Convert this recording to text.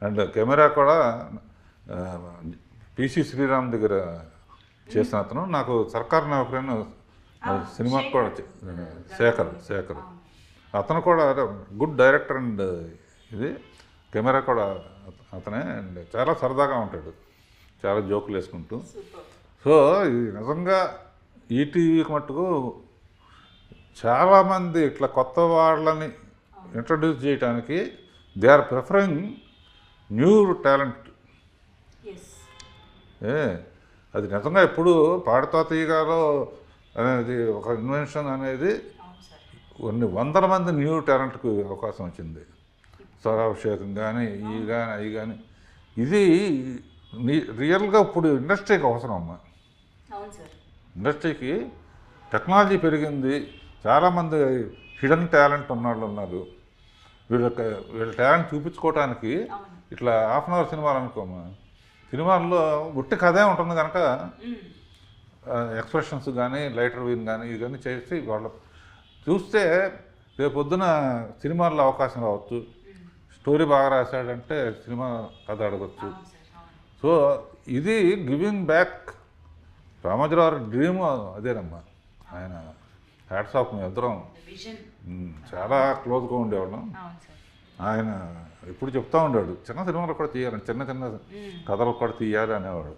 And camera కూడా PC Sriram దగ్గర చేసిన అతను. నాకు సర్కార్ నౌకరైన సినిమా కూడా శేఖర్ అతను కూడా గుడ్ డైరెక్టర్ అండ్ ఇది కెమెరా కూడా అతనే. అండ్ చాలా సరదాగా ఉంటాడు, చాలా జోకులు వేసుకుంటూ. సో ఇది నిజంగా ఈటీవీకి మట్టుకు చాలామంది ఇట్లా కొత్త వాళ్ళని ఇంట్రడ్యూస్ చేయడానికి they are preferring new talent. అది నిజంగా ఎప్పుడు పాడుతా తీయగాలో అనేది ఒక ఇన్వెన్షన్ అనేది కొన్ని వందల మంది న్యూ టాలెంట్కి అవకాశం వచ్చింది. స్వరాభిషేకం కానీ అవి కానీ ఇది రియల్గా ఇప్పుడు ఇండస్ట్రీకి అవసరం అమ్మా. ఇండస్ట్రీకి టెక్నాలజీ పెరిగింది, చాలామంది హిడెన్ టాలెంట్ ఉన్నవాళ్ళు ఉన్నారు. వీళ్ళ టాలెంట్ చూపించుకోవడానికి ఇట్లా హాఫ్ అన్ అవర్ సినిమాలు అనుకోమా, సినిమాల్లో ఉట్టి కథే ఉంటుంది కనుక ఎక్స్ప్రెషన్స్ కానీ లైటర్ వీన్ కానీ ఇది కానీ చేసి వాళ్ళు చూస్తే రేపు పొద్దున సినిమాల్లో అవకాశం రావచ్చు. స్టోరీ బాగా రాశాడంటే సినిమా కథ అడగచ్చు. సో ఇది గివింగ్ బ్యాక్. రామోజీరావు డ్రీమ్ అదేనమ్మా. ఆయన హ్యాట్స్ ఆఫ్. మేము ఇద్దరం చాలా క్లోజ్గా ఉండేవాళ్ళం. ఆయన ఎప్పుడు చెప్తా ఉండేవాడు చిన్న సినిమాలు కూడా తీయాలని, చిన్న చిన్న కథలు కూడా తీయాలి అనేవాడు.